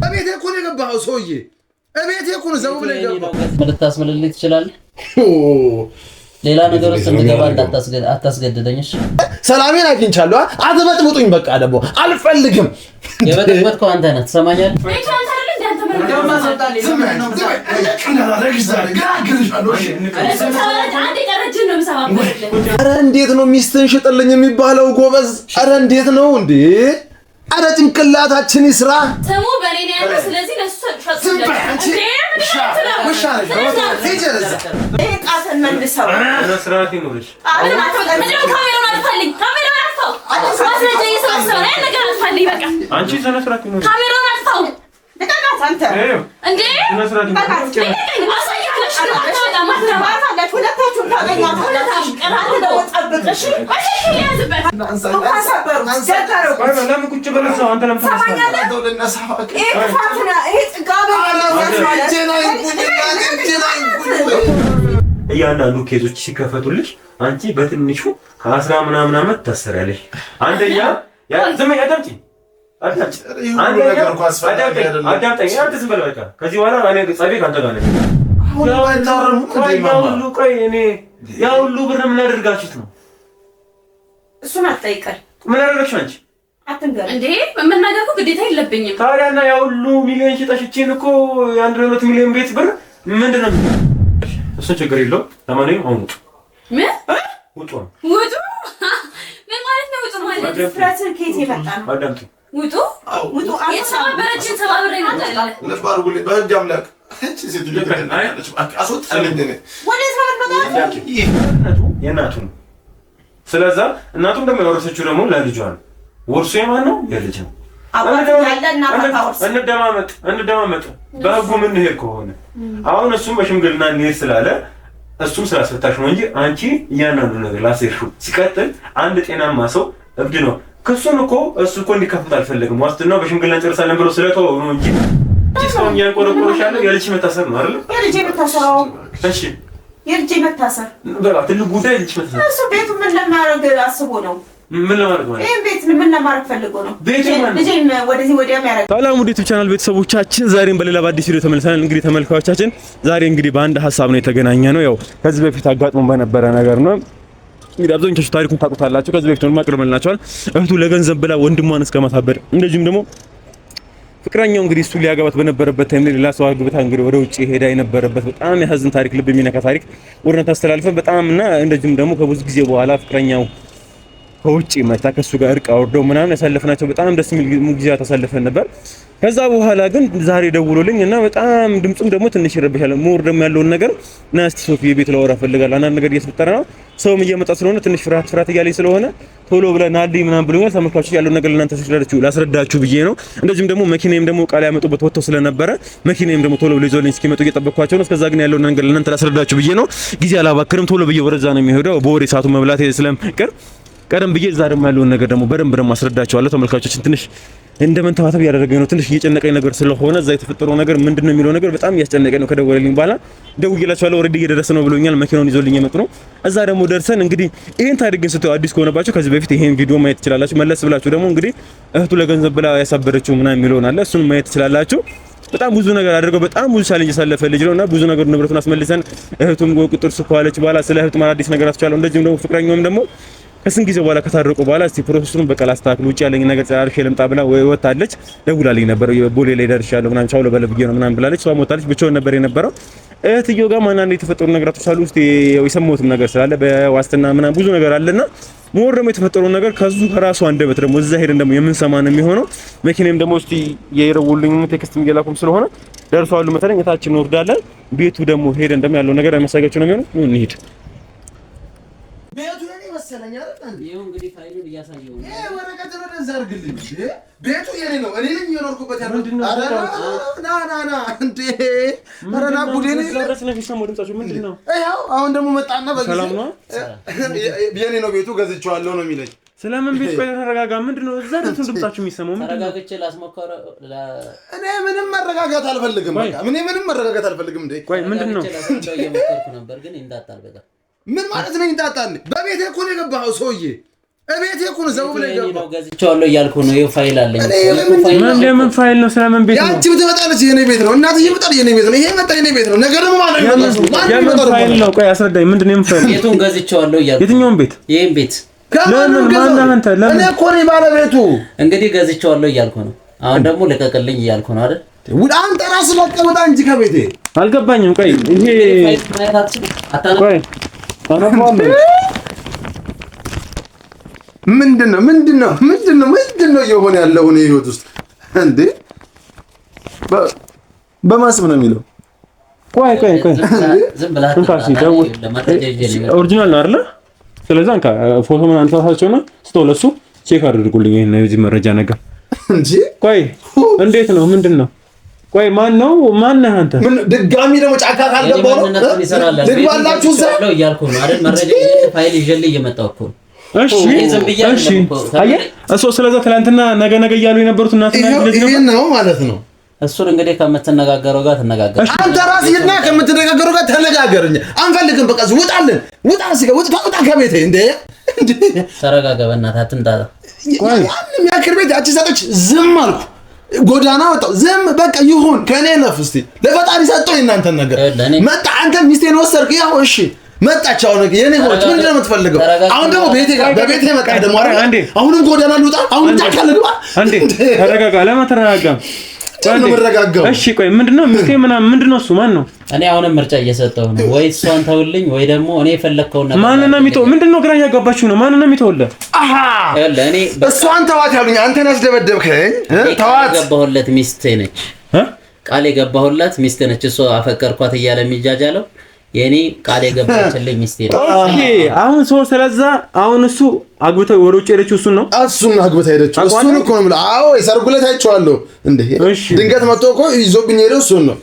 እቤቴ እኮ ነው የገባኸው ሰውዬ። እቤቴ እኮ ነው ዘው ብለህ የገባኸው። ልታስመልልኝ ትችላለህ? ሌላ ነገር ውስጥ እንድገባ አታስገድደኝሽ። ሰላሜን አግኝቻለሁ። አትበጥብጡኝ። በቃ ደግሞ አልፈልግም። የበጠበጥከው አንተ ነህ። ትሰማኛለህ? ኧረ እንዴት ነው ሚስትን ሽጥልኝ የሚባለው ጎበዝ? ኧረ እንዴት ነው እንዴ? ኧረ ጭንቅላታችን ይስራ። ተሙ በኔ ነው ያለው። ስለዚህ ለሱ እያንዳንዱ ኬዞች ሲከፈቱልሽ አንቺ በትንሹ ከ10 ምናምን ዓመት ታሰሪያለሽ። አንደኛ ያ ዘመን ያዳምጪ ከዚህ በኋላ እኔ ጸቤ ካንተ ጋር ነኝ። ያ ሁሉ ብር ምን አደርጋችሁት ነው? እሱን አትጠይቀኝ። ምን አደረግሽ አንቺ? አትንገር እንዴ መናገር እኮ ግዴታ የለብኝም። ታዲያና ያ ሁሉ ሚሊዮን ሽጠሽቼን እኮ የ1.2 ሚሊዮን ቤት ብር ምንድን ነው? እሱ ችግር የለውም። ለማንኛውም አሁን ውጡ። ምን ውጡ? ውጡ ምን ማለት ነው? ውጡ ማለት ፍራትን ከየት የመጣ ነው? አዳምጡ። ውጡ ውጡ። የተባበረችን ተባብረ ይመጣል። ለባርጉልኝ በህግ አምላክ አንቺ ሴት ልጅ ተናያለች። አስወጣልኝ። ወዴት ነው የምትመጣው? የእናቱ ነው። ስለዛ እናቱም ደግሞ የወረሰችው ደግሞ ለልጇ ነው። ወርሱ የማን ነው? የልጅ ነው። እንደማመጥ በህጉ ምን ሄድ ከሆነ አሁን እሱም በሽምግልና እንሄድ ስላለ እሱም ስላስፈታሽ ነው እንጂ አንቺ እያንዳንዱ ነገር ላሴርሽው። ሲቀጥል አንድ ጤናማ ሰው እብድ ነው። ክሱን እኮ እሱ እኮ እንዲከፍት አልፈለግም። ዋስትናው በሽምግልና ጨርሳለን ብሎ ስለተወው ነው እንጂ እስካሁን ያንቆረቆረሻል። የልጅ መታሰር ነው አይደል? የልጅ መታሰር። እሺ የልጅ መታሰር በቃ ትልቅ ጉዳይ ልጅ መታሰር። እሱ ቤቱ ምን ለማድረግ አስቦ ነው? ምን ለማድረግ ነው? ይሄን ቤት ምን ለማድረግ ፈልጎ ነው? ልጄን ወደዚህ ወዲያ የሚያደርግ። ሰላም ውድ ዩቲዩብ ቻናል ቤተሰቦቻችን፣ ዛሬም በሌላ በአዲስ ቪዲዮ ተመልሰናል። እንግዲህ ተመልካቾቻችን ዛሬ እንግዲህ በአንድ ሀሳብ ነው የተገናኘ ነው። ያው ከዚህ በፊት አጋጥሞ በነበረ ነገር ነው። እንግዲህ አብዛኞቹ ታሪኩን ታውቁታላችሁ። ከዚህ በፊት ነው ማቅረብልናችኋል። እህቱ ለገንዘብ ብላ ወንድሟን እስከማሳበድ እንደዚሁም ደግሞ ፍቅረኛው እንግዲህ እሱ ሊያገባት በነበረበት ታይም ሌላ ሰው አግብታ እንግዲህ ወደ ውጪ ሄዳ የነበረበት በጣም ያሳዝን ታሪክ፣ ልብ የሚነካ ታሪክ ወርነት አስተላልፈን በጣምና እንደዚሁም ደግሞ ከብዙ ጊዜ በኋላ ፍቅረኛው ከውጪ መጣ ከሱ ጋር እርቅ አውርደው ምናምን ያሳለፍናቸው በጣም ደስ የሚል ጊዜ ተሳልፈን ነበር። ከዛ በኋላ ግን ዛሬ ደውሎልኝ እና በጣም ድምጹም ደግሞ ትንሽ ይረብሻል። ሞር ደግሞ ያለውን ነገር እና እስቲ ሶፊ የቤት ላወራ ፈልጋለሁ አንዳንድ ነገር እየተፈጠረ ነው፣ ሰውም እየመጣ ስለሆነ ትንሽ ፍርሃት እያለኝ ስለሆነ ቶሎ ብለህ ናልኝ ምናምን ብሎኛል። ተመልካቾች ያለውን ነገር ለእናንተ ላስረዳችሁ ብዬ ነው። እንደዚሁም ደግሞ መኪናዬም ደግሞ ቃል ያመጡበት ወጥቶ ስለነበረ መኪናዬም ደግሞ ቶሎ ብለው ይዞልኝ እስኪመጡ እየጠበቅኳቸው ነው። እስከዛ ግን ያለውን ነገር ለእናንተ ላስረዳችሁ ብዬ ነው። ጊዜ አላባክርም። ቶሎ ብዬ ወደዛ ነው የሚሄደው። በወሬ ሰዓቱ መብላት ስለምቀር ቀደም ብዬ ዛሬም ያለውን ነገር ደግሞ በደንብ አስረዳቸዋለሁ። ተመልካቾችን ትንሽ እንደመንተባተብ ያደረገኝ ነው፣ ትንሽ እየጨነቀኝ ነገር ስለሆነ እዛ የተፈጠረው ነገር ምንድነው የሚለው ነገር በጣም እያስጨነቀኝ ነው። ከደወለልኝ በኋላ ደውዬላቸዋለሁ። ኦሬዲ እየደረሰ ነው ብሎኛል። መኪናውን ይዞልኝ የመጡ ነው። እዛ ደግሞ ደርሰን እንግዲህ ይሄን ታሪክ ግን ስትዩ አዲስ ከሆነባችሁ ከዚህ በፊት ይሄን ቪዲዮ ማየት ትችላላችሁ። መለስ ብላችሁ ደግሞ እንግዲህ እህቱ ለገንዘብ ብላ ያሳበረችው ምናምን የሚለውን አለ፣ እሱን ማየት ትችላላችሁ። በጣም ብዙ ነገር አድርገው በጣም ብዙ ቻሌንጅ ያሳለፈ ልጅ ነውና ብዙ ነገር ንብረቱን አስመልሰን እህቱም ቁጥር ስኳለች በኋላ ስለ እህቱ አዲስ ነገር አስቻለው። እንደዚህም ደግሞ ፍቅረኛውም ደግሞ ከስንት ጊዜ በኋላ ከታረቁ በኋላ እስቲ ፕሮሰሱን በቀላ አስተካክሉ ውጪ ያለኝ ነገር ጨራርሼ ልምጣ ብላ ወጣለች። ደውላልኝ ነበር። ቦሌ ላይ ደርሻለሁ ምናምን ቻው ለበለብዬ ነው ምናምን ብላለች። እሷ ሞታለች። ብቻውን ነበር የነበረው። እህትየው ጋር ማንና የተፈጠሩ ነገራቶች አሉ። እስቲ የሰማሁትም ነገር ስላለ በዋስትና ምናምን ብዙ ነገር አለና ሞር ደግሞ የተፈጠረው ነገር ከዙ ከራሱ አንደበት ደግሞ እዛ ሄደን ደግሞ የምንሰማ ነው የሚሆነው። መኪናም ደግሞ እስቲ የይረውልኝ ቴክስት እየላኩም ስለሆነ ደርሷሉ መሰለኝ። እታችን እንወርዳለን። ቤቱ ደግሞ ሄደን ደግሞ ያለው ነገር ያመሳጋችሁ ነው የሚሆነው። እንሂድ። ቤቱ የኔ መሰለኝ አይደል? ይሄው እንግዲህ ፋይሉን እያሳየው ነው። ይሄ ወረቀት ነው ዘርግልኝ። ቤቱ የኔ ነው። እኔ ነኝ የኖርኩበት ያለው። ና እንዴ አረና ጉዴኔ ዘረስ ነው ቢሰማው ድምጻችሁ ምንድነው? ይሄው አሁን ደግሞ መጣና በጊዜ ሰላም ነው የኔ ነው ቤቱ ገዝቼዋለሁ ነው የሚለኝ። ስለምን ቤት ቆይ ተረጋጋ። ምንድነው እዛ ድምጻችሁ የሚሰማው? ምንድነው? ተረጋግቼ ላስሞከረ እኔ ምንም መረጋጋት አልፈልግም። በቃ ምንም መረጋጋት አልፈልግም። እንዴ ቆይ ምንድነው? እየሞከርኩ ነበር ግን እንዳታል በቃ ምን ማለት ነው ይንጣጣል? በቤቴ እኮ ነው የገባኸው ሰውዬ። እቤቴ እኮ ነው ዘው ብለህ ገባኸው። ገዝቼዋለሁ እያልኩ ነው። ይኸው ፋይል አለኝ። ምን ፋይል ነው? ስለምን ቤት ነው? ያቺ ብትመጣለች የኔ ቤት ነው። እናትዬ ብትመጣ የኔ ቤት ነው። ይሄ መጣ የኔ ቤት ነው። ነገር ደግሞ ማለት ነው የምን ፋይል ነው? ቆይ አስረዳኝ። ምንድነው የምን ፋይል? ቤቱን ገዝቼዋለሁ እያልኩ። የትኛውን ቤት? ይሄን ቤት ለምን ማነህ አንተ? ለምን? እኔ እኮ ነኝ ባለቤቱ። እንግዲህ ገዝቼዋለሁ እያልኩ ነው። አሁን ደግሞ ልቀቅልኝ እያልኩ ነው አይደል? አንተ ራስህ ለቀመጣ እንጂ ከቤቴ አልገባኝም። ቆይ ይሄ ቆይ ምንድነው እየሆነ ያለው ነው ህይወት ውስጥ እንዴ? በማስብ ነው የሚለው። ቆይ ዝም ብለህ ኦሪጂናል ነው አይደል? ስለዚህ አንካ ፎቶ ምን አንተዋቸውና ስተውለሱ ቼክ አድርጉልኝ ይሄን እዚህ መረጃ ነገር እንጂ። ቆይ እንዴት ነው? ምንድነው? ቆይ ማነህ አንተ? ምን ድጋሚ ደግሞ ጫካ ካልገባው ነው ልግባላችሁ ዘለው እያልኩ ነው አይደል? መረጃ ፋይል ይዤልህ እየመጣሁ እኮ። እሺ አየህ፣ እሱ ስለዛ ትናንትና ነገ እያሉ የነበሩት እናትና ልጅ ነው ማለት ነው። እሱን እንግዲህ ከምትነጋገረው ጋር ተነጋገር። አንተ ራስህና ከምትነጋገረው ጋር ተነጋገርኛ። አንፈልግም በቃ ውጣልን። ውጣ ከቤቴ እንዴ! ተረጋጋ በእናትህ አትንጣጣ። ያንም ያክል ቤት ያቺ ሰጠች ዝም አልኩ። ጎዳና ወጣው ዝም በቃ ይሁን ከኔ ለፍ እስቲ ለፈጣሪ ሰጠው እናንተን ነገር መጣ። አንተ ሚስቴን ወሰርክ ያው እሺ መጣች። አሁን የኔ ሆት ምን እንደምትፈልገው አሁን ደግሞ ቤቴ ጋር በቤቴ መጣ ደግሞ አሁንም ጎዳና ልውጣ አሁን ጫካ ልግባ እንዴ? ተረጋጋ። ለምን ተረጋጋ? እሺ ቆይ ምንድነው ሚስቴ ምንድነው እሱ ማን ነው? እኔ አሁንም ምርጫ እየሰጠሁ ነው። ወይ እሷን ተውልኝ ወይ ደግሞ እኔ ፈለግከው ነገር ማን ነው የሚተው? ምንድነው ግራ እያጋባችሁ ነው? ማን ነው የሚተውልህ? እኔ እሷን ተዋት ያሉኝ አንተን ያስደበደብከኝ ተዋት። የገባሁለት ሚስቴ ነች። ቃል የገባሁለት ሚስቴ ነች። እሷ አፈቀርኳት እያለ የሚጃጃለው የኔ ቃል የገባችልኝ ሚስቴ ነች። ኦኬ አሁን ስለዛ አሁን እሱ አግብተው ወደ ውጭ ሄደችው እሱን ነው አግብተው ሄደችው እሱን እኮ ነው የምልህ። አዎ የሰርጉለት አይቼዋለሁ እንዴ። ድንገት መጥቶ እኮ ይዞብኝ ሄደው እሱ ነው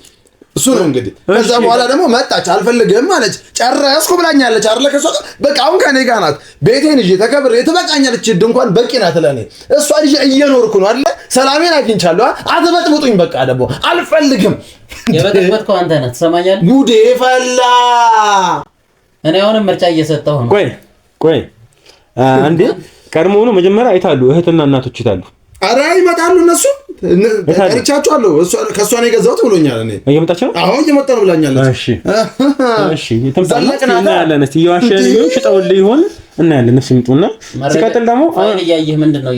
እንግዲህ። ከዛ በኋላ ደግሞ መጣች አልፈልግም አለች። ጨረስኩ ብላኛለች አይደለ? ከሷ በቃ አሁን ከኔ ጋር ናት። ቤቴን ይዤ ተከብሬ ትበቃኛለች። ድንኳን በቂ ናት ለኔ። እሷ ልጅ እየኖርኩ ነው አይደለ? ሰላሜን አግኝቻለሁ። አትበጥብጡኝ በቃ ደግሞ አልፈልግም። የበጠበጥከው አንተ ነህ። ትሰማኛለህ? ጉዴ ፈላ። እኔ አሁንም ምርጫ እየሰጠሁ ነው። ቆይ አንዴ ቀድሞውኑ መጀመሪያ አይታሉ እህትና እናቶች ይታሉ። ኧረ ይመጣሉ እነሱ ጠርቻቸዋለሁ። ከእሷ ነው የገዛሁት ብሎኛል። እኔ እየመጣች ነው። አሁን እየመጣ ነው ብላኛለች። እሺ እናያለን። እስኪ እየዋሸን ይሁን ሽጠውልህ ይሆን እናያለን። እነሱ ይምጡና ሲቀጥል ደግሞ ፋይል እያየህ ምንድን ነው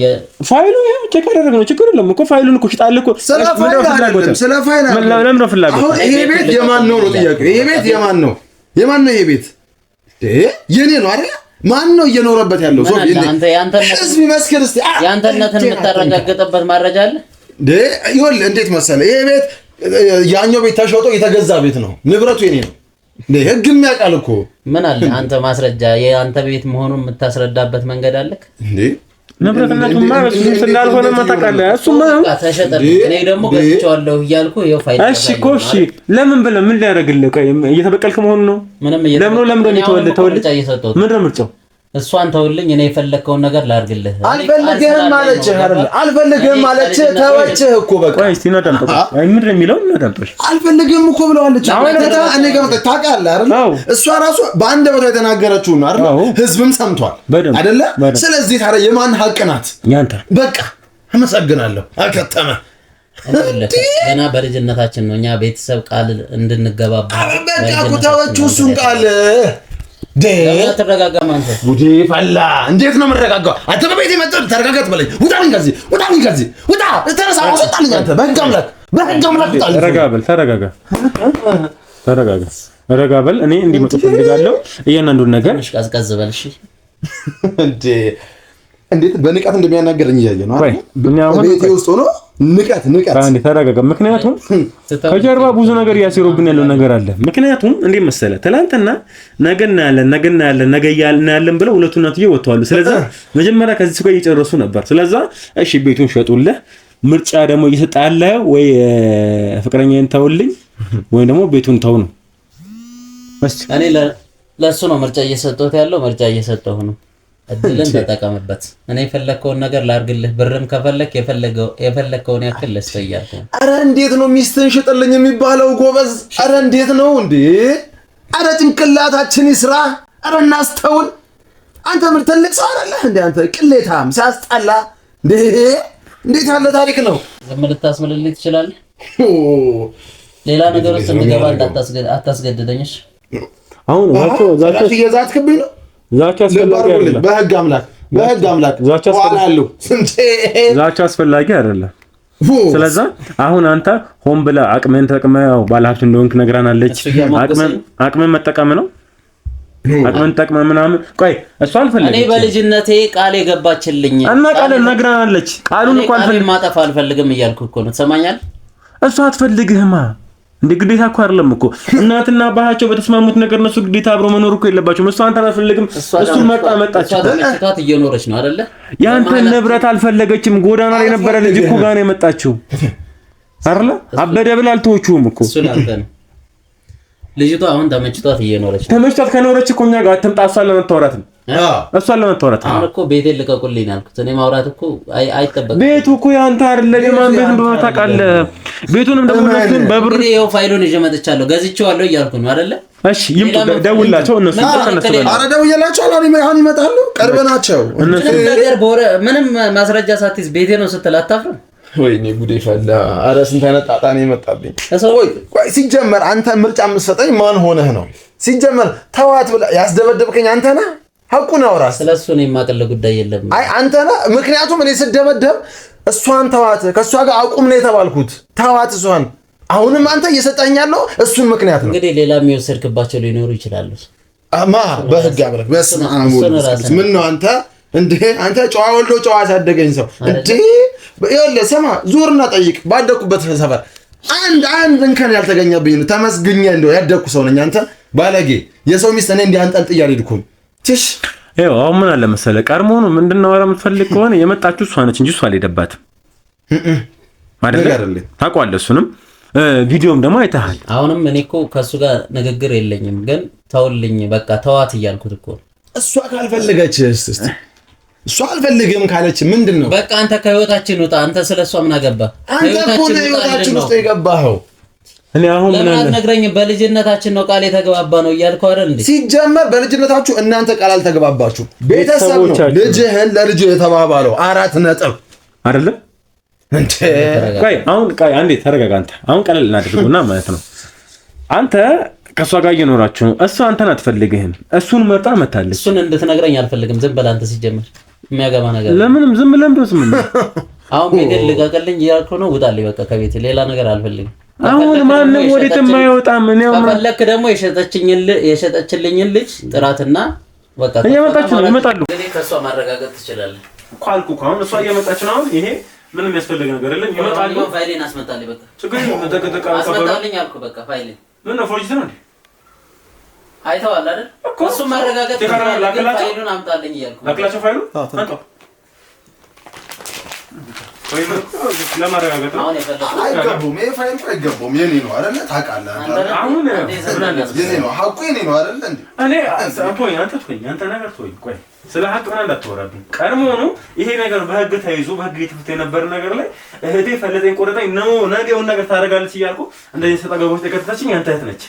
ፋይሉ? ቼክ አደረግነው። ችግር የለም እኮ ፋይሉን እኮ ሽጣልህ እኮ። ስለ ፋይል ለምን ነው ፍላጎት? አሁን ይሄ ቤት የማን ነው ጥያቄው? ይሄ ቤት የማን ነው? ይሄ ቤት የኔ ነው አይደል? ማን ነው እየኖረበት ያለው? ሶፊ ህዝብ ይመስክር እስቲ። ያንተነትን የምታረጋግጥበት ማረጃ አለ እንዴ? ይኸውልህ እንዴት መሰለህ፣ ይሄ ቤት ያኛው ቤት ተሸጦ የተገዛ ቤት ነው። ንብረቱ የኔ ነው። ህግ የሚያውቃል እኮ። ምን አለ አንተ ማስረጃ የአንተ ቤት መሆኑን የምታስረዳበት መንገድ አለክ እንዴ? ንብረትነቱማ እሱ ስላልሆነ ማታውቃለህ። እሱማ ተሸጠልኝ እኔ ደግሞ ገዝቼዋለሁ እያልኩ ይኸው ፋይል። እሺ እኮ እሺ፣ ለምን ብለህ ምን ሊያደርግልህ? ቆይ እየተበቀልክ መሆኑ ነው? ለምን እየሰጠሁት ምንድን ነው ምርጫው? እሷን ተውልኝ እኔ የፈለግከውን ነገር ላድርግልህ። አልፈልግህም አለች አይደል? አልፈልግህም አለች። ተወችህ እኮ በቃ። ቆይ እስቲ እናዳምጠው። አይ ምንድን ነው የሚለው? እናዳምጠው። አልፈልግህም እኮ ብለዋለች። እኔ ጋር መጣ ታውቃለህ አይደል? እሷ ራሱ በአንድ ቦታ የተናገረችው ነው አይደል? ህዝብም ሰምቷል አይደለ? ስለዚህ ታዲያ የማን ሀቅ ናት? ያንተ። በቃ አመሰግናለሁ። አከተመ። ገና በልጅነታችን ነው እኛ ቤተሰብ ቃል እንድንገባባ። በቃ እኮ ተወችው እሱን ቃል። ተረጋጋ ማንተ ጉዴ ፈላ። እንዴት ነው የምረጋጋው? አንተ በቤቴ መጥተህ ተረጋጋት በለኝ። ውጣልኝ ከዚህ ውጣ። ተነሳ አስወጣልኝ። አንተ በህግ አምላክ ውጣልኝ። ረጋ በል። እኔ እንዲመጡ ፈልጋለሁ። እያንዳንዱን ነገር ቀዝቀዝ በል እሺ። እንዴት በንቀት እንደሚያናገረኝ እያየህ ነው አይደል? ቤቴ ውስጥ ሆኖ ንቀት አንዴ ተረጋጋ። ምክንያቱም ከጀርባ ብዙ ነገር እያሲሩብን ያለው ነገር አለ። ምክንያቱም እንዴት መሰለህ ትናንትና ነገ እናያለን ብለው ሁለቱ እናትዬ ወጥተዋል። ስለዚህ መጀመሪያ ከዚህ ጋር እየጨረሱ ነበር። ስለዚህ እሺ ቤቱን ሸጡልህ። ምርጫ ደግሞ እየሰጠ ያለው ወይ ፍቅረኛዬን ተውልኝ ወይ ደግሞ ቤቱን ተው ነው። እኔ ለእሱ ነው ምርጫ እየሰጠሁት ያለው። ምርጫ እየሰጠሁ ነው። እድልን ተጠቀምበት። እኔ የፈለግከውን ነገር ላድርግልህ። ብርም ከፈለክ የፈለግከውን ያክል ለስተያልኩ። አረ እንዴት ነው ሚስትን ሽጥልኝ የሚባለው ጎበዝ? አረ እንዴት ነው እንዴ? አረ ጭንቅላታችን ይስራ ኧረ እናስተውል። አንተ ምን ትልቅ ሰው አይደለህ እንዴ? አንተ ቅሌታም ሲያስጠላ እንዴ! እንዴት ያለ ታሪክ ነው? ዝም ልታስምልልኝ ትችላለህ? ሌላ ነገር ውስጥ እንድገባ አታስገድደኝሽ። አሁን ዛቻ እየዛትክብኝ ነው። ዛቻ አስፈላጊ አይደለም። በህግ አምላክ ዛቻ አስፈላጊ አይደለም። ስለዚህ አሁን አንተ ሆን ብለህ አቅምን ተጠቅመህ ባለሀብት እንደሆንክ ነግራናለች። አቅምን መጠቀም ነው። አቅምን ተጠቅመህ ምናምን ቆይ እሷ አልፈልግም። እኔ በልጅነቴ ቃል የገባችልኝ እና ቃል ነግራናለች። ቃሉን እንኳን ማጠፋ አልፈልግም እያልኩ እኮ ነው። ትሰማኛለህ? እሷ አትፈልግህማ እንደ ግዴታ እኮ አይደለም እኮ እናትና አባታቸው በተስማሙት ነገር እነሱ ግዴታ አብሮ መኖር እኮ የለባቸውም። እሷ አንተን አልፈልግም እሱ መጣች ተካት እየኖረች ነው አይደለ? ያንተን ንብረት አልፈለገችም። ጎዳና ላይ የነበረ ልጅ እኮ ጋር ነው የመጣችው አይደለ? አበደ ብላ አልተወችውም እኮ እሱ ላንተ ነው። ልጅቷ አሁን ተመችቷት እየኖረች ነው። ተመችቷት ከኖረች እኮ እኛ ጋር አትምጣ። እሷን ለመታወራት ነው። እሷን ለመታወራት አሁን እኮ ቤቴን ልቀቁልኝ አልኩት። እኔ ማውራት እኮ አይጠበቅም። ቤቱ እኮ ያንተ አይደለም። የማን ቤት እንደሆነ ታውቃለህ? ቤቱንም ደግሞ እነሱን በብር ይኸው ፋይሉን ይዤ መጥቻለሁ። ገዝቼዋለሁ እያልኩ ነው አይደለ? እሺ ይምጡ፣ ደውላቸው። እነሱ ኧረ ደውዬላቸው አሁን ይመጣሉ። ቀርብ ናቸው። ምንም ማስረጃ ሳትይዝ ቤቴ ነው ስትል አታፍርም? ወይኔ ጉዴ ፈላ። ኧረ ስንት አይነት ጣጣ ነው የመጣብኝ። ቆይ ሲጀመር አንተ ምርጫ የምትሰጠኝ ማን ሆነህ ነው? ሲጀመር ተዋት ብለህ ያስደበደብከኝ አንተ ነህ። ሐቁን አውራ። ስለሱ ነው የማቀለ ጉዳይ የለም። አይ አንተ ነህ። ምክንያቱም እኔ ስደበደብ እሷን ተዋት፣ ከእሷ ጋር አቁም ነው የተባልኩት። ተዋት እሷን። አሁንም አንተ እየሰጠኝ ያለው እሱን ምክንያት ነው። እንግዲህ ሌላ የሚወሰድክባቸው ሊኖሩ ይችላሉ። በህግ አብረክ በስመ አብ ወልድ። ምን ነው አንተ እንዴ? አንተ ጨዋ ወልዶ ጨዋ ያሳደገኝ ሰው እንዴ? ይኸውልህ ስማ፣ ዙርና ጠይቅ። ባደኩበት ሰፈር አንድ እንከን ያልተገኘብኝ ነው። ተመስግኜ እንደው ያደኩ ሰው ነኝ። አንተ ባለጌ የሰው ሚስት እኔ እንዲህ አንጠልጥዬ አልሄድኩም። ትሽ ይኸው አሁን ምን አለ መሰለህ፣ ቀድሞውኑ ምንድነው አረ የምትፈልግ ከሆነ የመጣችው እሷ ነች እንጂ እሷ አልሄደባትም አይደል? ታውቀዋለህ። እሱንም ቪዲዮም ደግሞ አይተሃል። አሁንም እኔ እኮ ከሱ ጋር ንግግር የለኝም፣ ግን ተውልኝ በቃ ተዋት እያልኩት እኮ። እሷ ካልፈለገችስ? እስቲ እሷ አልፈልግም ካለች ምንድነው? በቃ አንተ ከህይወታችን ውጣ። አንተ ስለሷ ምን አገባ? አንተ እኮ ነው ህይወታችን ውስጥ የገባኸው። እኔ አሁን ምን አለ ነግረኝ፣ በልጅነታችን ነው ቃል የተገባባ ነው እያልከው አይደል እንዴ? ሲጀመር በልጅነታችሁ እናንተ ቃል አልተገባባችሁ። ቤተሰብ ነው ልጅህን ለልጅ የተባባለው 4 ነጥብ አይደለም እንዴ? ቆይ አንዴ ተረጋጋ። አንተ አሁን ቀለል እናድርገውና ማለት ነው አንተ ከሷ ጋር እየኖራችሁ ነው። እሷ አንተን አትፈልግህም። እሱን መርጣ መታለች። እሱን እንድትነግረኝ አልፈልግም። ዝም በል አንተ። ሲጀመር የሚያገባ ነገር ለምንም ዝም ብለን ደስ ምን አሁን ቤቴን ልቀቅልኝ እያልኩ ነው። ውጣልኝ በቃ ከቤቴ። ሌላ ነገር አልፈልግም። አሁን ማንንም ወዴትም አይወጣም። እኔው ፈለክ ደግሞ የሸጠችልኝን ልጅ ጥራትና በቃ እየመጣችሁ ነው። ይመጣሉ። እንግዲህ ከሷ ማረጋገጥ ትችላለህ። ቋልኩ አሁን እሷ እየመጣች ነው። አሁን ይሄ ምንም ያስፈልግ ነገር የለም። ይመጣሉ። ፋይሌን አስመጣልኝ በቃ። ችግር ነው። ተቀጠቀ አስመጣልኝ አልኩ በቃ። ፋይሌን ምን ነው ፎርጅት ነው እንዴ? አይተዋል አይደል? እሱ ማረጋገጥ ፋይሉን አምጣልኝ እያልኩ ላክላቸው። ፋይሉን አንተ ወይ ምን ለማረጋገጥ ነው? አይገቡም። ይሄ ፋይል እኮ አይገቡም። የኔ ነው አይደለ? ታውቃለህ። አሁን የኔ ነው ሐቁ የኔ ነው አይደለ እንዴ? እኔ አንተ ነገር ተወኝ። ቆይ ስለ ሐቅ ምናምን እንዳትወራብኝ። ቀድሞውኑ ይሄ ነገር በህግ ተይዞ በህግ የተፈታ የነበረ ነገር ላይ እህቴ ፈለጠኝ ቆረጠኝ ነው ነገውን ነገር ታደርጋለች እያልኩ እንደዚህ ሰጣገቦች ተከታተችኝ። አንተ እህት ነች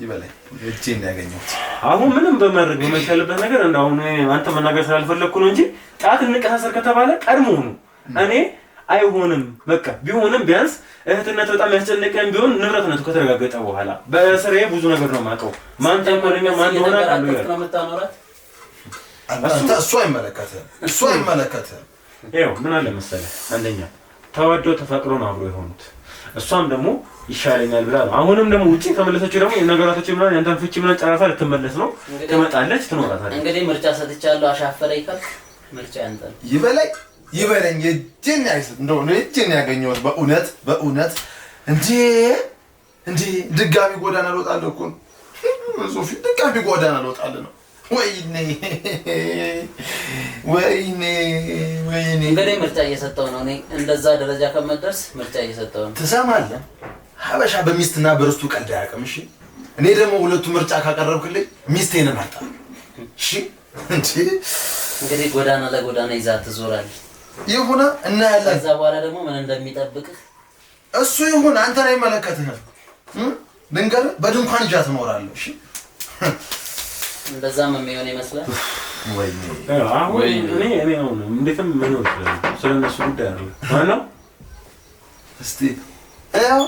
ይበላይ እጄን ያገኘሁት አሁን ምንም በማድረግ በመቻልበት ነገር እንደው አንተ መናገር ስላልፈለኩ ነው እንጂ ጣት እንቀሳሰር ከተባለ ቀድሞውኑ እኔ አይሆንም በቃ ቢሆንም ቢያንስ እህትነት በጣም ያስጨነቀኝ ቢሆን ንብረትነቱ ከተረጋገጠ በኋላ በስሬ ብዙ ነገር ነው የማውቀው። ማን ተንኮለኛ ማን እንደሆነ አሉ ይላል። እሱ አይመለከትህም። ይኸው ምን አለ መሰለህ፣ አንደኛ ተዋደው ተፈቅሮ ነው አብሮ የሆኑት። እሷም ደግሞ ይሻለኛል ብላ ነው። አሁንም ደግሞ ውጪ ተመለሰችው ደግሞ የነገራቶች ምናምን ያንተን ፍቺ ምናምን ጨራፋ ልትመለስ ነው። ትመጣለች፣ ትኖራታለች። እንግዲህ ምርጫ ሰጥቻለሁ። አሻፈረኝ ካልክ ምርጫ ያንተ ይበለኝ እጄን ያገኘሁት በእውነት እንዴ ድጋሚ ጎዳና ልወጣለሁ እኮ ሶፊ፣ ድጋሚ ጎዳና ልወጣለሁ ነው። ወይኔ እንግዲህ ምርጫ እየሰጠው ነው። እኔ እንደዛ ደረጃ ከመድረስ ምርጫ እየሰጠው ነው። ትሰማለህ? ሀበሻ በሚስትና በርስቱ ቀልድ አያውቅም። እሺ እኔ ደግሞ ሁለቱ ምርጫ ካቀረብክልኝ ሚስቴን እመርጣለሁ። እሺ እንግዲህ ጎዳና ለጎዳና ይዛ ትዞራለህ። ይሁን እናያለን። ከዛ በኋላ ደግሞ ምን እንደሚጠብቅህ እሱ ይሁን፣ አንተን አይመለከትህም። ድንገር በድንኳን ይዛ ትኖራለህ። እሺ እንደዛም የሚሆን ይመስላል። ወይ አሁን እኔ ነው እንዴትም መኖር ይችላል። ስለነሱ ጉዳይ ነው ማለት እስቲ ያው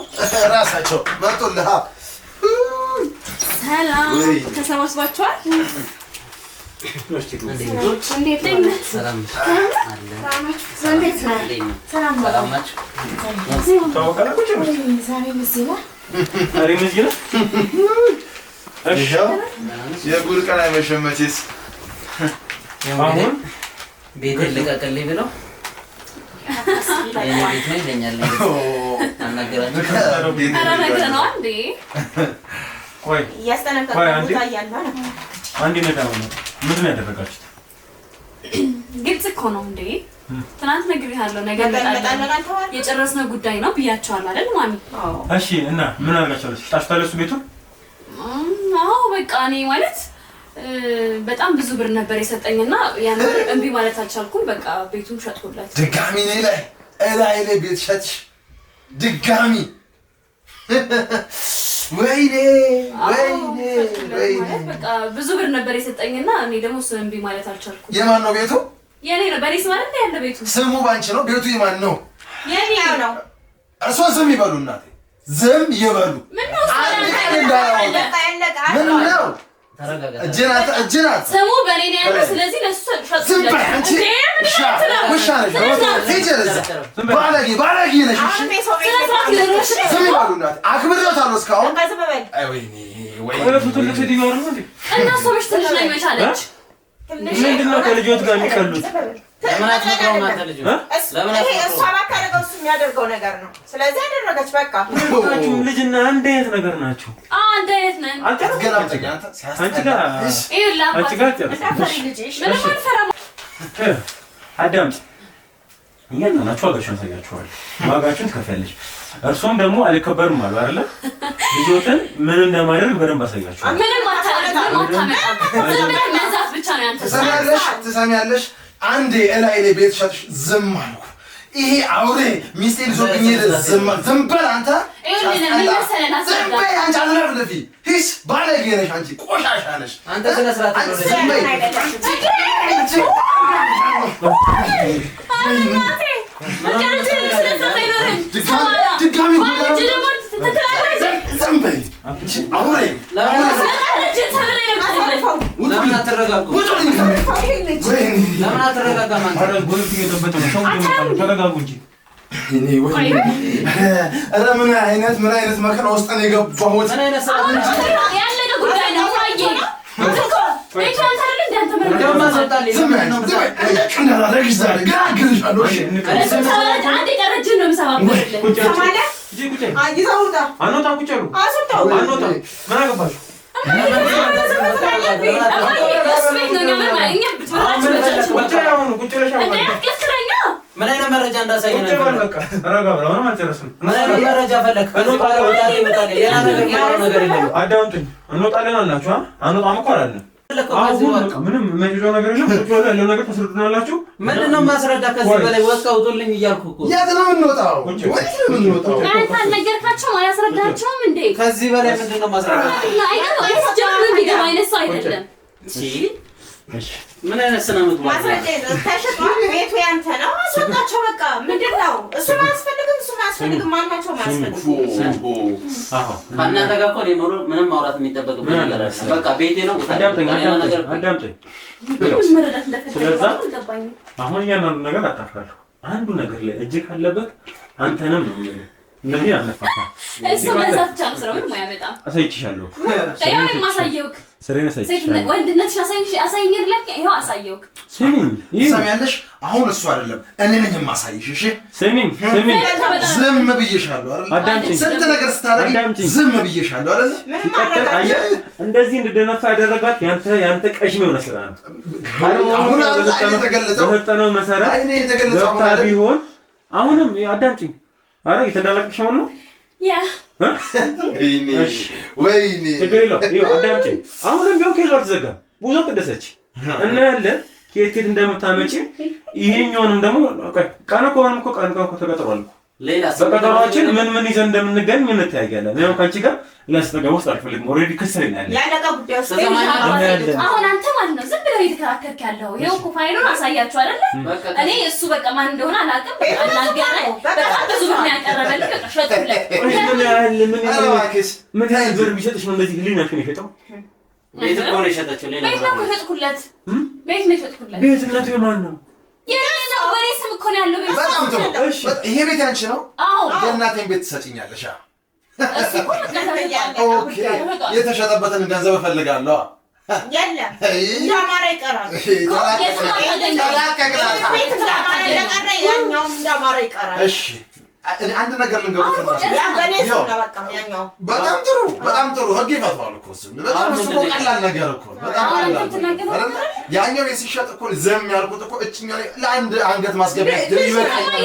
ራሳቸው መጡልህ። ሰላም ተሰባስባችኋል? እንዴት ነህ? ሰላም የጉድ ቀን አይመሸም መቼስ። አሁን ቤቴን ልቀቅልኝ ብለው የእኔ ቤት ነው ይለኛል። ምንድን ነው ያደረጋችሁት? ግልጽ እኮ ነው እንዴ። ትናንት ነግሬሃለሁ። ነገር የጨረስነው ጉዳይ ነው ብያቸዋለሁ አይደል ማሚ? እሺ እና ምን አድርጋችኋለች? ታሽታለች እሱ ቤቱን? አዎ በቃ እኔ ማለት በጣም ብዙ ብር ነበር የሰጠኝና ያን እምቢ ማለት አልቻልኩም። በቃ ቤቱን ሸጥኩለት። ድጋሚ ነኝ ላይ ቤት ሸጥሽ? ድጋሚ ወይኔ በቃ ብዙ ብር ነበር የሰጠኝና እኔ ደግሞ እሱን እምቢ ማለት አልቻልኩም። የማን ነው ቤቱ? የኔ ነው። በኔ ስም አይደል ያለ ቤቱ? ስሙ ባንቺ ነው። ቤቱ የማን ነው? የኔ ነው። እርሶ ዝም ይበሉ እናቴ፣ ዝም ይበሉ። ምን ነው እጅናት ስሙ በኔ ነው ያለው። ስለዚህ ለሱ ሸጥኩለት። ባለጌ ነሽ። ዝም ይበሉ እናቴ፣ አክብሬዎታለሁ እስካሁን። እና እሷ መች ትንሽ ነኝ መቻለች። ምንድን ነው ከልጆት ጋር የሚቀሉት? ለምን አትመክረውም አንተ ልጅ? ለምን እሷ ባታደርገው እሱ የሚያደርገው ነገር ነው። ስለዚህ አደረገች በቃ። ሁለታችሁም ልጅና አንድ አይነት ነገር ናቸው። አንድ አይነት ነን። አንቺ ጋር አዳምጪ። እያንዳንዳችሁ ዋጋችሁን አሳያችኋለሁ። ዋጋችሁን ትከፍያለሽ። እርሶም ደግሞ አልከበርም አሉ አይደለ? ልጆትን ምን እንደማደርግ በደንብ አሳያችኋለሁ። ምንም አታመጣም። መዛት ብቻ ነው ያንተ። ትሰሚያለሽ? አንዴ እላይ ቤት ሸጥሽ፣ ዝም አልኩ። ይሄ አውሬ ሚስቴን ይዞብኝ ዝም በል አንተ። ዝም በይ አንቺ። አትለፍልፊ። ሂስ ባለጌ ነሽ አንቺ፣ ቆሻሻ ነሽ አንተ። ስነ ስርዓት ነው። ድጋሚ ዝም በይ አውሬ። ለምን አትረጋጉም? ለምን አትረጋጋም? ተረጋጉ እንጂ። ኧረ ምን አይነት መከራ ውስጥ ነው የገባሁት? ምን አይነት ሰው ያለቀ ጉዳይ ነው። ምን አይነት መረጃ እንዳሳየን ነው? ምን አይነት መረጃ ፈለክ? አዳምጡኝ። እንወጣለን አላችሁ። አንወጣም እኮ አላለም። ምንም የሚያጭው ነገር የለም። ቁጭ ብሎ ያለው ነገር ተስረዱናላችሁ። ምንድነው ማስረዳ? ከዚህ በላይ ወጣ ውጡልኝ እያልኩ እኮ። የት ነው የምንወጣው? ወዴት ነው የምንወጣው? አንተ አልነገርካቸውም? አላስረዳቸውም እንዴ? ከዚህ በላይ ምንድነው ማስረዳ? አይደለም። ምን አይነት ስነ ምግባር ማስረዳት? ተሽጧል። ቤቱ ያንተ ነው። አስወጣቸው በቃ። ምንድነው? እሱ ማስፈልግም ማናቸው ማስፈልግ። አዎ ከእናንተ ጋር እኮ ምንም ማውራት የሚጠበቅብኝ ነገር አለ። በቃ ቤቴ ነው። አዳምጠኝ። ስለዛ አሁን ያንኑ ነገር አጣፍራለሁ። አንዱ ነገር ላይ እጅ ካለበት አንተንም ነው የሚለው። እንደዚህ አነፋፋ እሱ መዛት ብቻ ነው ስራው። ምንም አያመጣም። አሳይቼሻለሁ። ታያይ ማሳየውክ ስሬን አሳይቼሻለሁ። ወንድነትሽ አሳይኝ አይደለም? ይሄው አሳየውክ። ስሚኝ፣ ሰሚያለሽ? አሁን እሱ አይደለም እኔ ነኝ የማሳይሽ። እሺ ስሚኝ። ዝም ብዬሻለሁ አይደል? አዳምጪኝ። ስንት ነገር ስታደርጊ ዝም ብዬሻለሁ አይደል? ሲቀጥል አየህ፣ እንደዚህ እንድደነፋ ያደረጋት ያንተ ቀሽም የሆነ ስራ ነው። አሁን በሰጠነው መሰረት ገብታ ቢሆን አሁንም አዳምጪኝ። አረ የተዳለቅሽው ነው ያ ወይኔ ችግር የለውም። ይኸው አዳምጪኝ። አሁንም ቢሆን ኬዟ አልተዘጋም። ብዙ ቅደሰች እና ያለን ከየት እንደምታመጪ ይሄኛውንም ደግሞ ቀን ከሆነም እኮ ቀን ተቀጥሯል። በቀጠሯችን ምን ይዘን እንደምንገኝ እንተያያለን። ያው ካንቺ ጋር ላስጠጋ ውስጥ አልፈልግም። ኦልሬዲ ከሰረኝ ያለ ያለቀ ጉዳይ ውስጥ አሁን ማለት ነው ዝም ብለህ እየተከራከርክ ያለው ይኸው እኮ ፋይሉን አሳያችሁ አይደለ? እኔ እሱ በቃ ማን እንደሆነ አላውቅም። አናገረ በጣም ብዙ ብር ያቀረበልኝ በቃ ሸጥኩለት። ምን ያህል ብር ቢሰጥሽ ነው እንደዚህ ህሊናሽ ነው የሸጠው? ቤት እኮ ነው የሸጠችው። ሌላ ቤት ነው የሸጥኩለት። ቤት ነው የሸጥኩለት። ቤትነቱ የማን ነው? የኔ ነው። በኔ ስም እኮ ነው ያለው ቤት። በጣም ጥሩ። ይሄ ቤት ያንቺ ነው? አዎ። የእናቴን ቤት ትሰጪኛለሽ? እሱ እኮ ኦኬ። የተሸጠበትን ገንዘብ እፈልጋለሁ። የለም እንዳማረ ይቀራል። ያኛውም እንዳማረ ይቀራል። እሺ አንድ ነገር ልንገርሽ። በጣም ጥሩ ህግ ይፈታዋል እኮ እሱ። በጣም እሱ ቀላል ነገር እኮ በጣም ቀላል። ያኛው ሲሸጥ እኮ ዘም ያልኩት እኮ እችኛው ለአንድ አንገት ማስገቢያ ይበቃኛል።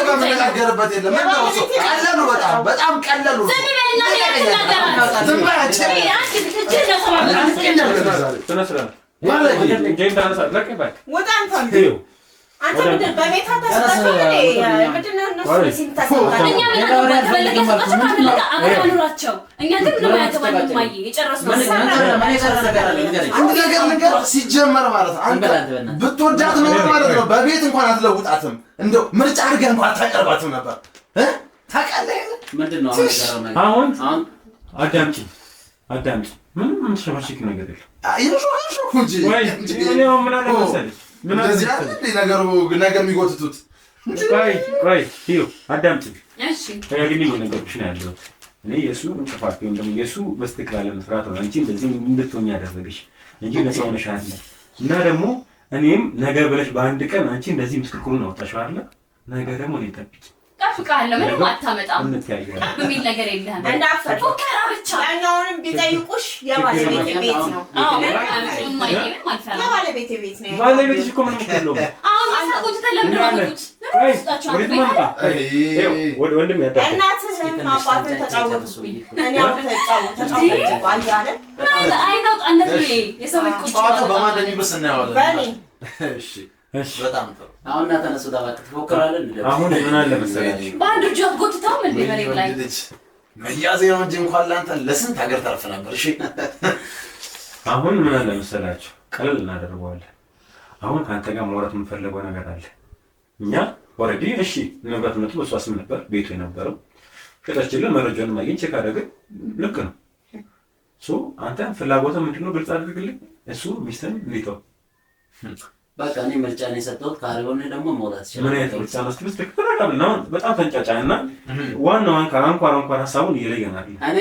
የምንነጋገርበት የለም። ቀላሉ በጣም ቀላሉ አንተ ምንድን በቤት አታስቀምጥ ምንድን ነው እነሱ ሲንታሰባለ እኛ ምን አኑራቸው እኛ ግን ነው ያተባለው ማይ የጨረስነው አንድ ነገር ሲጀመር ማለት ነው። አንተ ብትወዳት ነው ማለት ነው በቤት እንኳን አትለውጣትም። እንደው ምርጫ አድርገህ እንኳን አታቀርባትም ነበር ታውቃለህ። ምንድነው አሁን አዳምጪ ምንም የምትሸፋሽክ ነገር የለም። አይሾህ እንጂ እኔው ምን አለ መሰለሽ ምን እንደዚህ አይደል ነገር የሚጎትቱት። ቆይ ይኸው አዳምጪ። እሺ ያግልኝ ነገርሽ ነው ያለው። እኔ የሱ እንቅፋት ወይም ደግሞ የሱ በስተክላለ መስራት ነው እንጂ እንደዚህ እንድትሆኝ ያደረገሽ እንጂ ለሰው ነሽ አይደል? እና ደግሞ እኔም ነገ ብለሽ በአንድ ቀን አንቺ እንደዚህ ምስክሩን አወጣሽው አይደል? ነገ ደግሞ እኔ ጠብቂ ጠብቃለሁ። ምንም አታመጣም በሚል ነገር የለህም። እንዳፈር ፎከራ ብቻ ያኛውንም ቢጠይቁሽ የባለቤት ቤት ነው። የባለቤት ቤት ነው። ባለቤትሽ እኮ ምንም የለውም። አሁን ማሳቆት ተለምደውት ወንድም ያዳምጥ እናትህም አባትህም ተጫወቱብኝ። እኔ አሁን ተጫወቱ ባያለ አይናውጥ አንደት የሰው ልጅ ቁጭ በማን እንደሚበስ እናየዋለን። በኔ እሺ በጣም ጥሩ። አሁን ተነሱ ተባክት ፎከራለን እንዴ? አሁን ምን አለ መሰለሽ ባንዱ ጆብ ጎትታው ምን በሬው ላይ መያዝ ነው እንጂ እንኳን ላንተ ለስንት ሀገር ተርፍ ነበር። እሺ አሁን ምን አለ መሰላችሁ ቀለል እናደርገዋለን። አሁን ካንተ ጋር ማውራት የምፈልገው ነገር አለ። እኛ ኦሬዲ እሺ ንብረትነቱ በሷ ስም ነበር ቤቱ የነበረው ከታችልን መረጃውን ማግኘት ቼክ አደረግን። ልክ ነው። አንተ ፍላጎትህ ምንድነው ግልጽ አድርግልኝ። እሱ ሚስተን ሊተው በቃ እኔ ምርጫ ነው የሰጠሁት። ካልሆነ ደግሞ መውጣት ይችላል። ምን አይነት ምርጫ ነው? እስኪ ተከታተልና በጣም ተንጫጫና ዋናው አንኳር ሀሳቡን እየለየናል። እኔ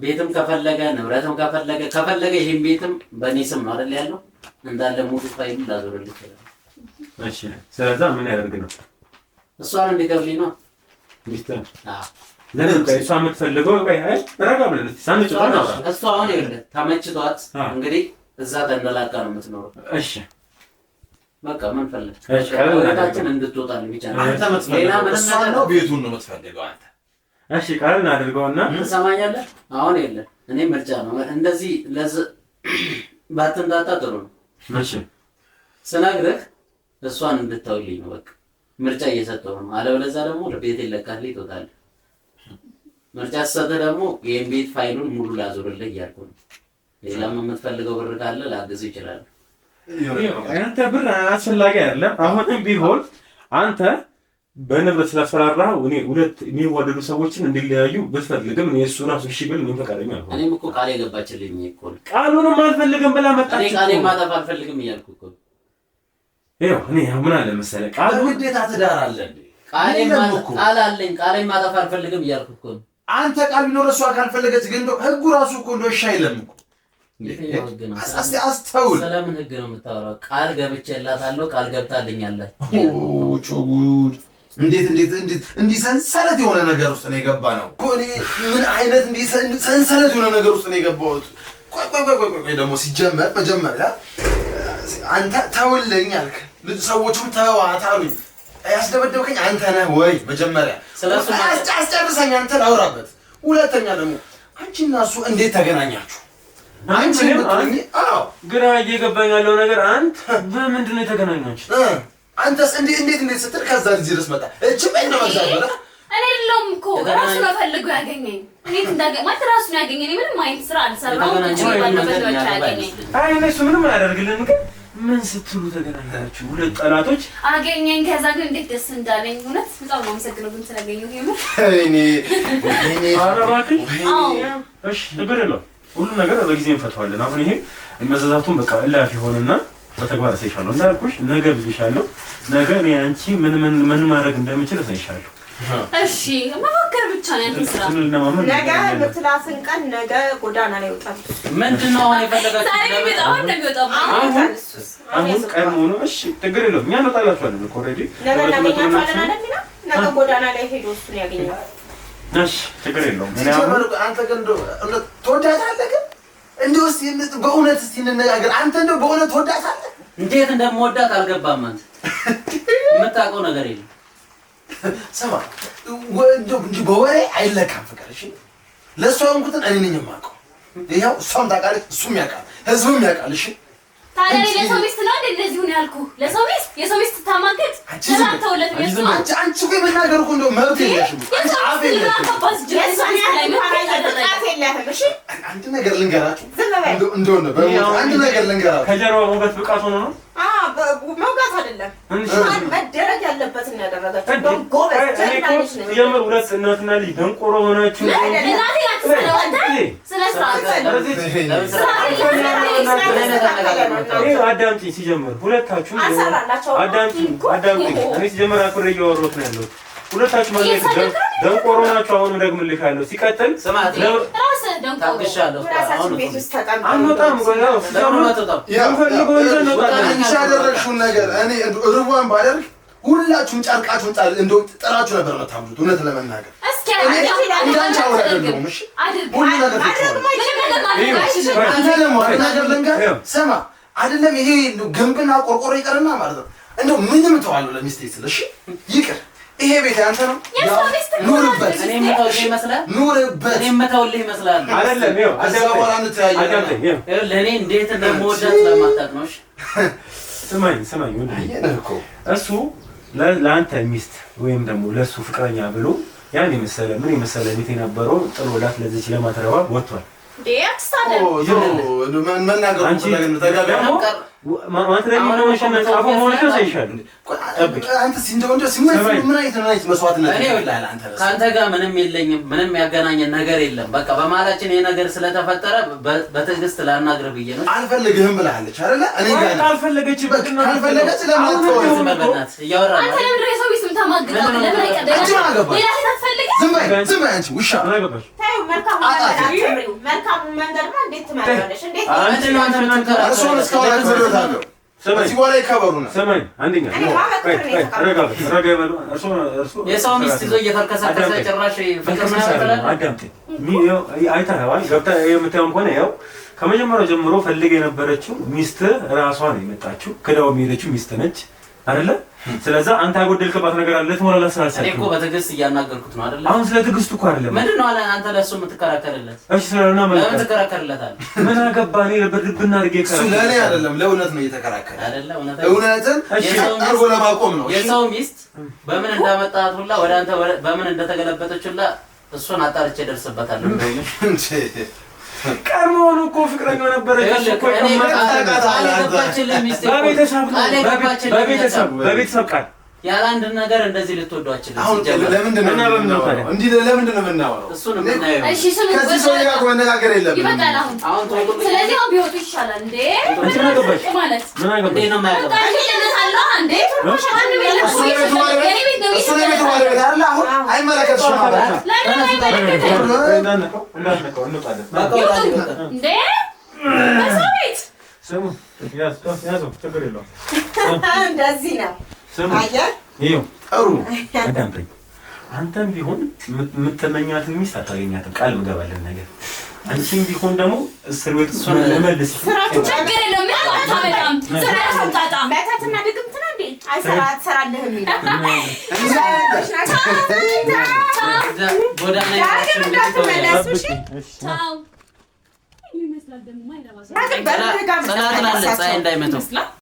ቤቱም ከፈለገ ንብረትም ከፈለገ ይሄን ቤትም በእኔ ስም ነው አይደል ያለው እንዳለ ሙሉ ፋይሉ ላዞርልኝ ይችላል። እሺ ስለዛ ምን ያደርግ ነው? እሷን እንዲገብልኝ ነው ሚስተር ለምን እሷ የምትፈልገው ረጋ ብለን ሳንጭጣ ነው። እሷ አሁን ይኸውልህ ተመችቷት እንግዲህ እዛ ተንደላቃ ነው የምትኖረው። እሺ በቃ ምን ፈልግ? እሺ ከቤታችን እንድትወጣልኝ ብቻ ነው። አንተ የምትፈልገው ነው ቤቱን ነው የምትፈልገው አንተ። እሺ ቃል እናድርገውና ትሰማኛለህ? አሁን የለም እኔ ምርጫ ነው እንደዚህ ባትንጣጣ ጥሩ ነው። እሺ ስነግርህ እሷን እንድታውልኝ ነው በቃ ምርጫ እየሰጠው ነው። አለበለዚያ ደግሞ ለቤት ይለቃልኝ ትወጣለህ። ምርጫ ሰጠህ ደግሞ ይሄን ቤት ፋይሉን ሙሉ ላዞርልህ እያልኩ ነው። ሌላም የምትፈልገው ብር ካለ ላግዝ ይችላል። አንተ ብር አስፈላጊ አይደለም። አሁንም ቢሆን አንተ በንብረት ስላስፈራራህ ሁለት የሚዋደዱ ሰዎችን እንዲለያዩ ብትፈልግም እሱ ራሱ እሺ ብል ምን ፈቃደኛ ነው። እኔም እኮ ቃል የገባችልኝ እኮ ነው። ቃሉንም አልፈልግም ብላ መጣች። እኔ ቃሌን ማጠፍ አልፈልግም እያልኩ እኮ ነው። ይኸው እኔ ምን አለ መሰለህ ቃል ግዴታ ትዳር አለ እንዴ? ቃል አለኝ። ቃሌን ማጠፍ አልፈልግም እያልኩ እኮ ነው። አንተ ቃል ቢኖር እሷ ካልፈለገች ግን ህጉ ራሱ እኮ እንደው እሺ አይልም እኮ። አስተውል። ስለምን ህግ ነው የምታወራው? ቃል ገብቼላታለሁ። ቃል ገብታልኛለች። እንዴት ሰንሰለት የሆነ ነገር ውስጥ ነው የገባ ነው እኮ። እኔ ምን አይነት ሰንሰለት የሆነ ነገር ውስጥ ነው የገባሁት? ቆይ ደግሞ ሲጀመር መጀመሪያ አንተ ተውልኝ አልክ፣ ሰዎቹም ተዋት አሉኝ። ያስደበደብከኝ አንተ ነህ ወይ? መጀመሪያ ስለሱ አስጨርሰኝ፣ አንተ ላውራበት። ሁለተኛ ደግሞ አንቺና እሱ እንዴት ተገናኛችሁ? አንቺ ግራ እየገባኝ ያለው ነገር አንተ በምንድን ነው የተገናኛችሁ? አንተስ እንዴት ስትል ከዛ ልጅ ድረስ መጣ። እቺ ምን ነው መዛበራ እኔ የለውም እኮ ራሱ ነው ፈልጎ ያገኘኝ። እንዴት እንዳገኘኝ ራሱ ነው ያገኘኝ። ምንም አይነት ስራ አልሰራሁም። አይ እነሱ ምንም አያደርግልን ግን ምን ስትሉ ተገናኛችሁ? ሁለት ጠላቶች አገኘኝ። ከዛ ግን እንዴት ደስ እንዳለኝ እውነት በጣም ነው የማመሰግነው ግን ስለገኘሁ ይሁን። እኔ አረባክኝ። እሺ ችግር የለውም ሁሉም ነገር በጊዜ እንፈታዋለን። አሁን ይሄ መዘዛቱን በቃ እላፊ ሆነና በተግባር አሳይሻለሁ። እንዳልኩሽ ነገ ብዬሻለሁ። ነገ እኔ አንቺ ምን ማድረግ እንደምችል አሳይሻለሁ። እሺ መሞከር ብቻ ነው ያንተ ስራ። ነገ የምትላትን ቀን ነገ ጎዳና ላይ ይወጣል። ምንድነው አሁን የፈለጋችሁት? ዛሬ ቢወጣው እንደሚወጣው አሁን ቀድሞ ነው። እሺ ችግር የለውም እኛ እንወጣላችኋለን እኮ ኦልሬዲ ነገ እናገኛችኋለን አይደል? ነገ ጎዳና ላይ ሄዶ እሱን ያገኛል። እሺ ችግር የለውም። እኔ አንተ ግን ትወዳታለህ ግን እንደው እስኪ በእውነት እስኪ እንነጋገር። አንተ እንደው በእውነት ትወዳታለህ? እንዴት እንደምወዳት አልገባም። አንተ የምታውቀው ነገር የለም። ስማ እንደው እንጂ በወሬ አይለካም ፍቅር። እሺ ለእሷ እንኩትን እኔ ነኝ የማውቀው። ይኸው እሷም ታውቃለች፣ እሱም ያውቃል፣ ህዝቡም ያውቃል። እሺ ታዲያ ለሰው ሚስት ነው እንዴ እንደዚህ ሆነ ያልኩህ? ለሰው ሚስት የሰው ሚስት ታማከት ተላተውለት ነው። አንቺ እኮ የምናገር እኮ እንደው መብት የለሽም። አንቺ አንድ ነገር ልንገራችሁ፣ እንደው ነው አንድ ነገር ልንገራችሁ። ከጀርባ ውበት ብቃት ሆኖ ነው መውጋት አይደለም መደረግ ያለበትን ያደረጋችሁ። እንደው ጎበዝ ጀግናሽ ነው። የምር ሁለት እናትና ልጅ ደንቆሮ ሆናችሁ አዳምጪኝ። ሲጀምር ሁለታችሁም አዳምጪኝ። እኔ ሲጀምር አኩሬ እያወራሁት ነው ያለሁት። ሁለታችሁ ማለት ደንቆሮ ናችሁ። አሁንም ደግምልሻለሁ። ሲቀጥል አንቺ ያደረግሽውን ነገር እኔ ርቧን ባደርግ ሁላችሁም ጨርቃችሁን እንደው ጥራችሁ ነበር የምታምሩት። እውነት ለመናገር እንዳንቺ አወራ አይደለም። እሺ ሁሉ ነገር ነገር ልንገርህ፣ ስማ አይደለም ይሄ ግንብና ቆርቆሮ ይቀርና ማለት ነው እንደው ምንም ተዋለው ለሚስቴ ስለ እሺ ይቅር። ይሄ ቤት ያንተ ነው። ኑርበት። እኔ የምተውልህ ይመስላል። ኑርበት። እኔ የምተውልህ ይመስላል። አይደለም ይኸው አዘባባላ እንተያየን። ለእኔ እንዴት እንደምወዳት ስለማታውቅ ነው። እሺ ስማኝ እሱ ለአንተ ሚስት ወይም ደግሞ ለሱ ፍቅረኛ ብሎ ያን የመሰለ ምን የመሰለ ቤት የነበረው ጥሎላት ለዚች ለማትረባ ወጥቷል። ከአንተ ጋር ምንም የለኝም፣ ምንም ያገናኘን ነገር የለም። በቃ በመሀላችን ይሄ ነገር ስለተፈጠረ በትዕግስት ላናግርህ ብዬ ነው። አልፈልግህም ብላለች አይደለ? እኔ ጋር ካልፈለገችም ካልፈለገች ለማትተው እያወራን ዝም በይ አንቺ ውሻ። የሰው ሚስት ይዞ እየተርከሰከሰ ጭራሽ ፍቅር የምታየው ከሆነ ያው ከመጀመሪያው ጀምሮ ፈልግ የነበረችው ሚስት ራሷ ነው የመጣችው። ክዳው የሚሄደችው ሚስት ነች አይደለ? ስለዚህ አንተ ያጎደልክባት ነገር አለ። ተሞራላ ሰራሰ እኔ እኮ በትዕግስት እያናገርኩት ነው አይደለ? አሁን ስለ ትዕግስቱ እኮ አይደለም። ምንድነው አለ አንተ ለሱ የምትከራከርለት? እሺ ስለና ለምን ትከራከርለታለህ? ምን አገባኝ? ልብና አድርጌ ከራከረ ለኔ አይደለም ለእውነት ነው እየተከራከረ አይደለ? እውነትን አርጎ ለማቆም ነው። የሰው ሚስት በምን እንዳመጣት ሁላ ወደ አንተ በምን እንደተገለበጠች ሁላ እሱን አጣርቼ ደርስበታለሁ። ቀድሞውኑ እኮ ፍቅረኛው ነበረች እኮ በቤተሰብ ቃል ያለ አንድ ነገር እንደዚህ ልትወዷችሁት አሁን ለምንድን ነው እንዴ? ለምንድን ነው የምናወራው? እሱን የምናየው እሺ ስሙ ከዚህ ሰው ጋር መነጋገር የለም። ይበቃል። አሁን ስለዚህ አሁን ቢወጡ ይሻላል እንዴ? ምን አገባሽ ማለት ምን አገባሽ ነው የማያገባሽ? እንደዚህ ነው። አዳምጠኝ። አንተም ቢሆን የምትመኛትን ሚስት አታገኛትም። ቃል ምገባለን ነገር አንቺም ቢሆን ደግሞ እስር ቤት እሱን ለመልስ ችግር የለውም። በታትና ድግምት ነው እንዴ? አይሰራልህም ይላል። ጎዳና ይመስላል ደግሞ ማይረባ